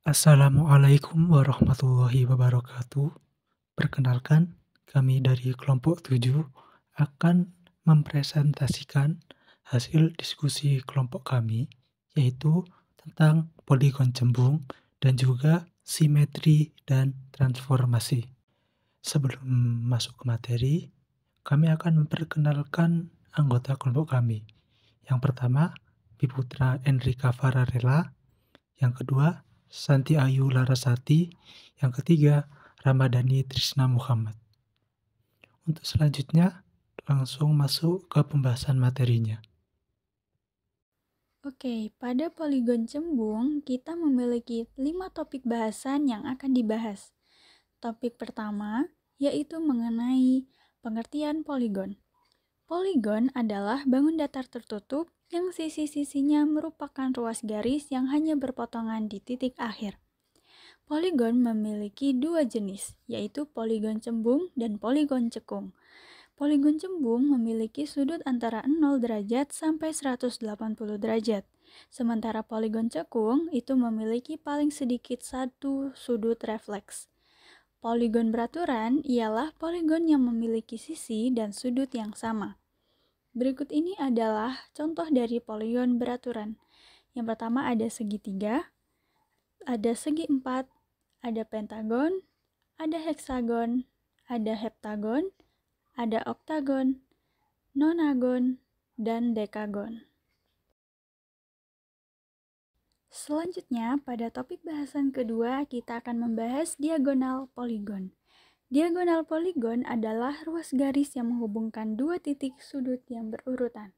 Assalamualaikum warahmatullahi wabarakatuh. Perkenalkan, kami dari kelompok 7 akan mempresentasikan hasil diskusi kelompok kami, yaitu tentang poligon cembung dan juga simetri dan transformasi. Sebelum masuk ke materi, kami akan memperkenalkan anggota kelompok kami. Yang pertama, Biputra Enrika Fararella. Yang kedua, Santi Ayu Larasati. Yang ketiga, Ramadhani Trisna Muhammad. Untuk selanjutnya, langsung masuk ke pembahasan materinya. Oke, pada poligon cembung, kita memiliki 5 topik bahasan yang akan dibahas. Topik pertama yaitu mengenai pengertian poligon. Poligon adalah bangun datar tertutup yang sisi-sisinya merupakan ruas garis yang hanya berpotongan di titik akhir. Poligon memiliki dua jenis, yaitu poligon cembung dan poligon cekung. Poligon cembung memiliki sudut antara 0 derajat sampai 180 derajat. Sementara poligon cekung itu memiliki paling sedikit satu sudut refleks. Poligon beraturan ialah poligon yang memiliki sisi dan sudut yang sama. Berikut ini adalah contoh dari poligon beraturan. Yang pertama ada segitiga, ada segi empat, ada pentagon, ada heksagon, ada heptagon, ada oktagon, nonagon, dan dekagon. Selanjutnya, pada topik bahasan kedua, kita akan membahas diagonal poligon. Diagonal poligon adalah ruas garis yang menghubungkan dua titik sudut yang berurutan.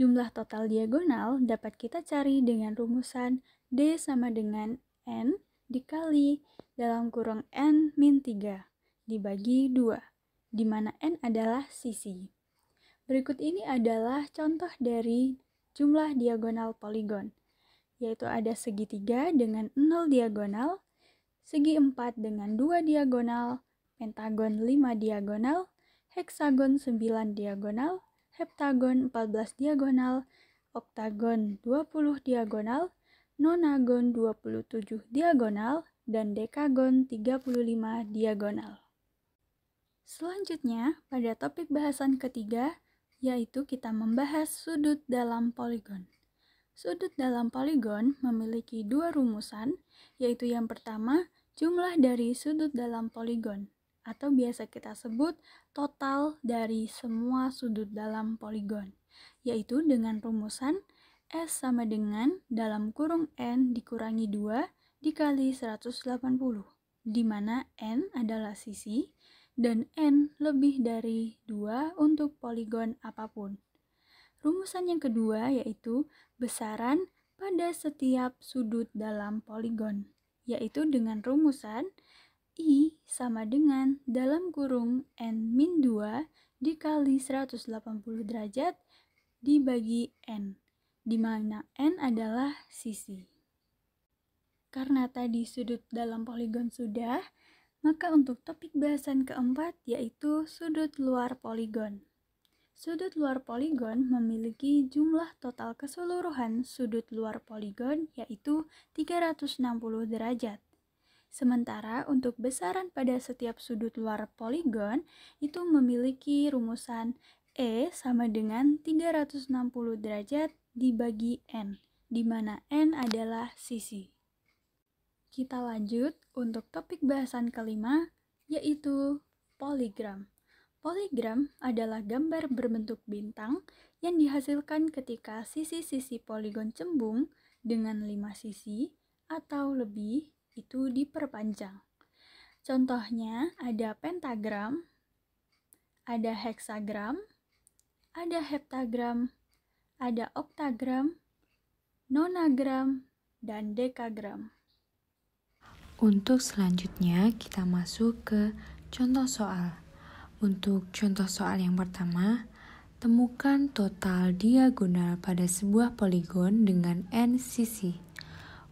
Jumlah total diagonal dapat kita cari dengan rumusan D sama dengan N dikali dalam kurung N min 3 dibagi 2, di mana N adalah sisi. Berikut ini adalah contoh dari jumlah diagonal poligon, yaitu ada segitiga dengan 0 diagonal, segi 4 dengan 2 diagonal, pentagon 5 diagonal, heksagon 9 diagonal, heptagon 14 diagonal, oktagon 20 diagonal, nonagon 27 diagonal, dan dekagon 35 diagonal. Selanjutnya, pada topik bahasan ketiga, yaitu kita membahas sudut dalam poligon. Sudut dalam poligon memiliki dua rumusan, yaitu yang pertama, jumlah dari sudut dalam poligon, atau biasa kita sebut total dari semua sudut dalam poligon, yaitu dengan rumusan S sama dengan dalam kurung N dikurangi 2 dikali 180, di mana N adalah sisi, dan N lebih dari 2 untuk poligon apapun. Rumusan yang kedua yaitu besaran pada setiap sudut dalam poligon, yaitu dengan rumusan I sama dengan dalam kurung N min 2 dikali 180 derajat dibagi N, di mana N adalah sisi. Karena tadi sudut dalam poligon sudah, maka untuk topik bahasan keempat yaitu sudut luar poligon. Sudut luar poligon memiliki jumlah total keseluruhan sudut luar poligon yaitu 360 derajat. Sementara untuk besaran pada setiap sudut luar poligon itu memiliki rumusan E sama dengan 360 derajat dibagi N, di mana N adalah sisi. Kita lanjut untuk topik bahasan kelima, yaitu poligram. Poligram adalah gambar berbentuk bintang yang dihasilkan ketika sisi-sisi poligon cembung dengan 5 sisi atau lebih itu diperpanjang. Contohnya ada pentagram, ada heksagram, ada heptagram, ada oktagram, nonagram, dan dekagram. Untuk selanjutnya kita masuk ke contoh soal. Untuk contoh soal yang pertama, temukan total diagonal pada sebuah poligon dengan n sisi.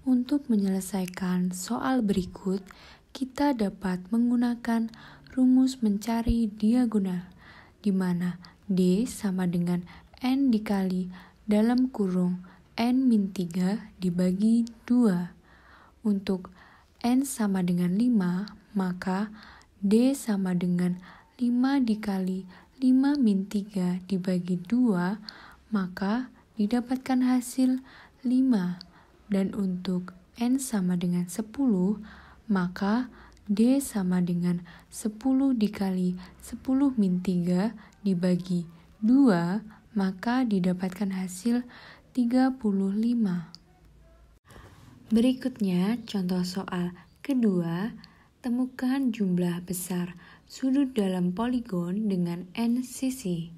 Untuk menyelesaikan soal berikut, kita dapat menggunakan rumus mencari diagonal, di mana D sama dengan n dikali dalam kurung n min 3 dibagi 2. Untuk N sama dengan 5, maka D sama dengan 5 dikali 5 min 3 dibagi 2, maka didapatkan hasil 5. Dan untuk N sama dengan 10, maka D sama dengan 10 dikali 10 min 3 dibagi 2, maka didapatkan hasil 35. Berikutnya, contoh soal kedua, temukan jumlah besar sudut dalam poligon dengan N sisi.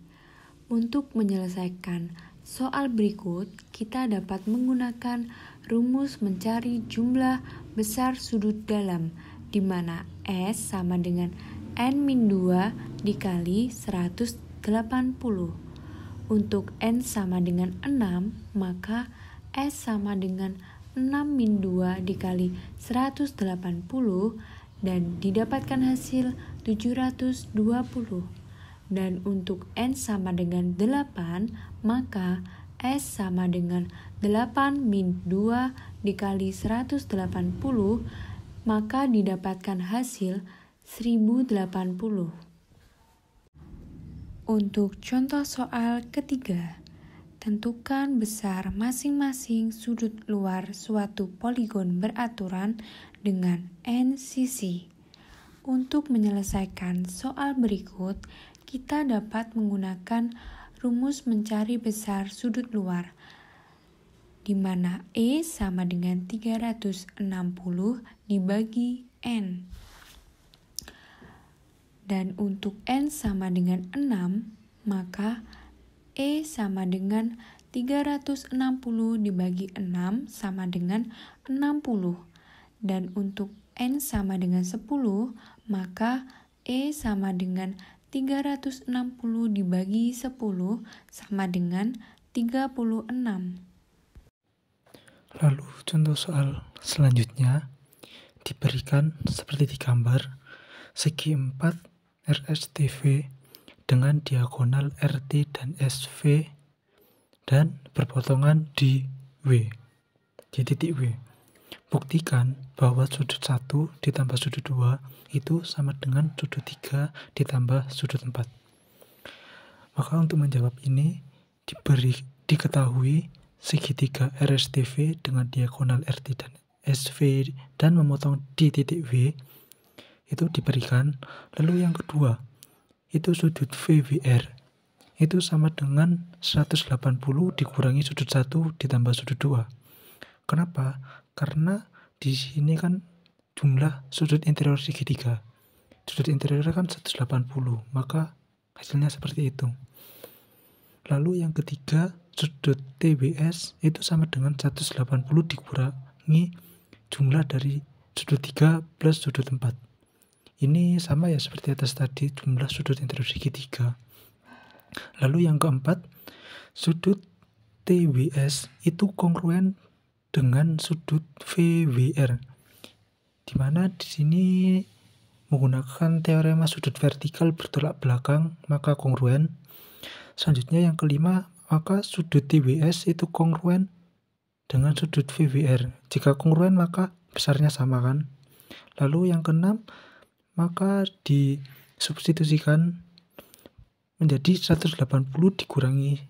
Untuk menyelesaikan soal berikut, kita dapat menggunakan rumus mencari jumlah besar sudut dalam, di mana S sama dengan N-2 dikali 180. Untuk N sama dengan 6, maka S sama dengan 6-2 dikali 180 dan didapatkan hasil 720. Dan untuk N sama dengan 8, maka S sama dengan 8-2 dikali 180, maka didapatkan hasil 1080. Untuk contoh soal ketiga, tentukan besar masing-masing sudut luar suatu poligon beraturan dengan N sisi. Untuk menyelesaikan soal berikut, kita dapat menggunakan rumus mencari besar sudut luar, di mana E sama dengan 360 dibagi N. Dan untuk N sama dengan 6, maka E sama dengan 360 dibagi 6 sama dengan 60. Dan untuk N sama dengan 10, maka E sama dengan 360 dibagi 10 sama dengan 36. Lalu contoh soal selanjutnya diberikan seperti di gambar, segi 4 RSTV dengan diagonal RT dan SV dan berpotongan di W, di titik W. Buktikan bahwa sudut 1 ditambah sudut 2 itu sama dengan sudut 3 ditambah sudut 4. Maka untuk menjawab ini diketahui segitiga RSTV dengan diagonal RT dan SV dan memotong di titik W itu diberikan. Lalu yang kedua, itu sudut VWR itu sama dengan 180 dikurangi sudut 1 ditambah sudut 2. Kenapa? Karena di sini kan jumlah sudut interior segitiga. Sudut interior kan 180, maka hasilnya seperti itu. Lalu yang ketiga, sudut TBS itu sama dengan 180 dikurangi jumlah dari sudut 3 plus sudut 4. Ini sama ya seperti atas tadi, jumlah sudut interior segitiga. Lalu yang keempat, sudut TWS itu kongruen dengan sudut VWR, di mana di sini menggunakan teorema sudut vertikal bertolak belakang, maka kongruen. Selanjutnya yang kelima, maka sudut TWS itu kongruen dengan sudut VWR. Jika kongruen maka besarnya sama kan. Lalu yang keenam, maka disubstitusikan menjadi 180 dikurangi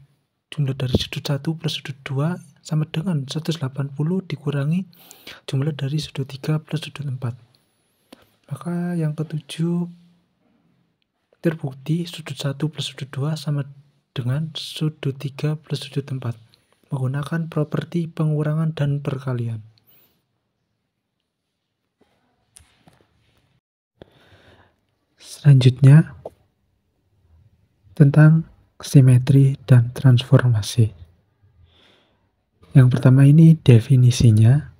jumlah dari sudut 1 plus sudut 2 sama dengan 180 dikurangi jumlah dari sudut 3 plus sudut 4. Maka yang ketujuh, terbukti sudut 1 plus sudut 2 sama dengan sudut 3 plus sudut 4 menggunakan properti pengurangan dan perkalian. Selanjutnya, tentang simetri dan transformasi. Yang pertama ini definisinya,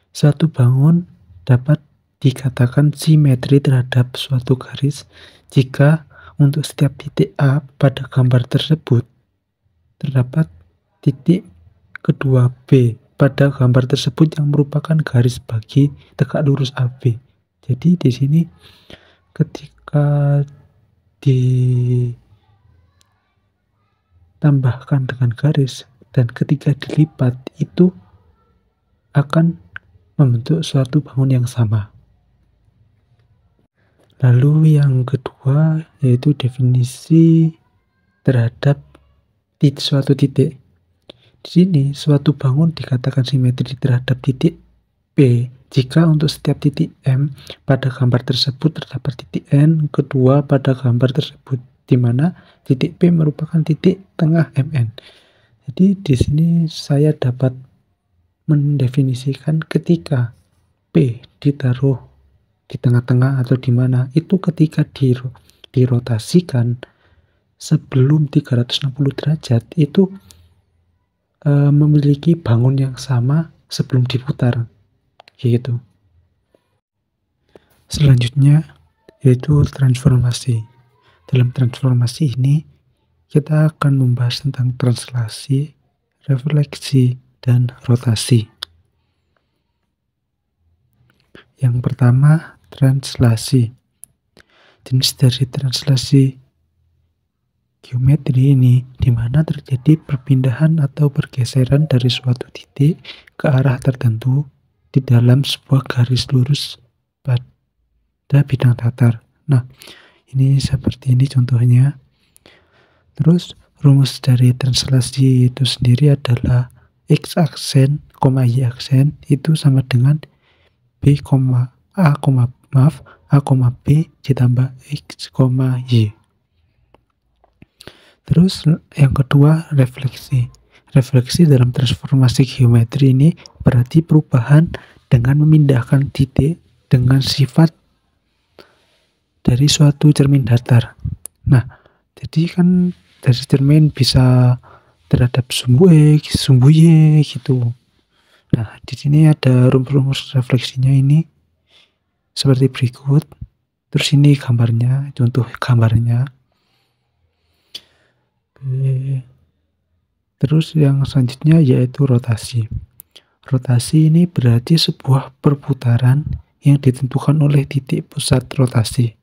suatu bangun dapat dikatakan simetri terhadap suatu garis jika untuk setiap titik A pada gambar tersebut terdapat titik kedua B pada gambar tersebut yang merupakan garis bagi tegak lurus AB. Jadi di sini ketika ditambahkan dengan garis dan ketika dilipat itu akan membentuk suatu bangun yang sama. Lalu yang kedua yaitu definisi terhadap suatu titik. Di sini suatu bangun dikatakan simetri terhadap titik P jika untuk setiap titik M pada gambar tersebut terdapat titik N kedua pada gambar tersebut, di mana titik P merupakan titik tengah MN. Jadi di sini saya dapat mendefinisikan ketika P ditaruh di tengah-tengah atau di mana, itu ketika dirotasikan sebelum 360 derajat itu memiliki bangun yang sama sebelum diputar. Gitu. Selanjutnya yaitu transformasi. Dalam transformasi ini kita akan membahas tentang translasi, refleksi, dan rotasi. Yang pertama, translasi. Jenis dari translasi geometri ini di mana terjadi perpindahan atau pergeseran dari suatu titik ke arah tertentu di dalam sebuah garis lurus pada bidang datar. Nah, ini seperti ini contohnya. Terus rumus dari translasi itu sendiri adalah X aksen, Y aksen itu sama dengan A, B ditambah X, Y. Terus yang kedua, refleksi. Refleksi dalam transformasi geometri ini berarti perubahan dengan memindahkan titik dengan sifat dari suatu cermin datar. Nah, jadi kan dari cermin bisa terhadap sumbu X, sumbu Y gitu. Nah, di sini ada rumus refleksinya ini seperti berikut. Terus ini gambarnya, contoh gambarnya. Terus yang selanjutnya yaitu rotasi. Rotasi ini berarti sebuah perputaran yang ditentukan oleh titik pusat rotasi,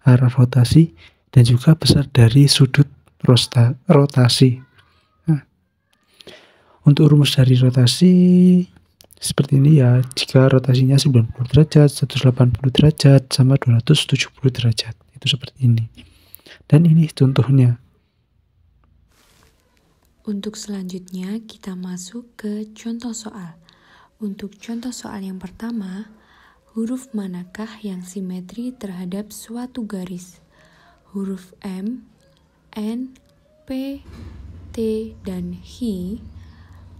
arah rotasi, dan juga besar dari sudut rotasi. Nah, untuk rumus dari rotasi seperti ini ya, jika rotasinya 90 derajat, 180 derajat, sama 270 derajat. Itu seperti ini. Dan ini contohnya. Untuk selanjutnya kita masuk ke contoh soal. Untuk contoh soal yang pertama, huruf manakah yang simetri terhadap suatu garis? Huruf M, N, P, T, dan H.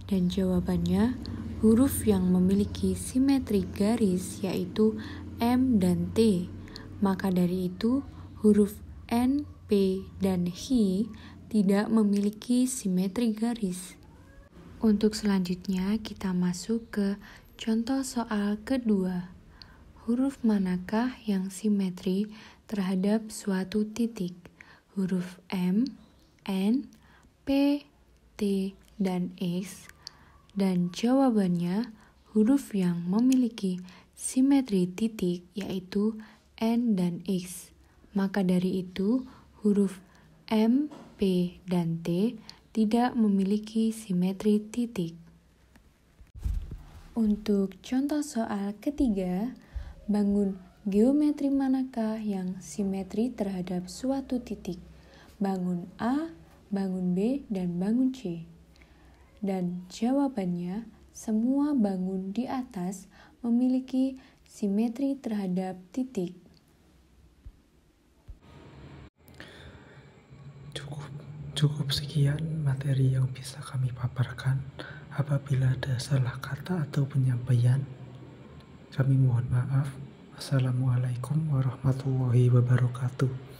Dan jawabannya, huruf yang memiliki simetri garis yaitu M dan T. Maka dari itu, huruf N, P, dan H tidak memiliki simetri garis. Untuk selanjutnya kita masuk ke contoh soal kedua. Huruf manakah yang simetri terhadap suatu titik? Huruf M, N, P, T, dan X. Dan jawabannya huruf yang memiliki simetri titik yaitu N dan X. Maka dari itu huruf M, P, dan T tidak memiliki simetri titik. Untuk contoh soal ketiga, bangun geometri manakah yang simetri terhadap suatu titik? Bangun A, bangun B, dan bangun C. Dan jawabannya, semua bangun di atas memiliki simetri terhadap titik. Cukup sekian materi yang bisa kami paparkan. Apabila ada salah kata atau penyampaian, kami mohon maaf. Wassalamualaikum warahmatullahi wabarakatuh.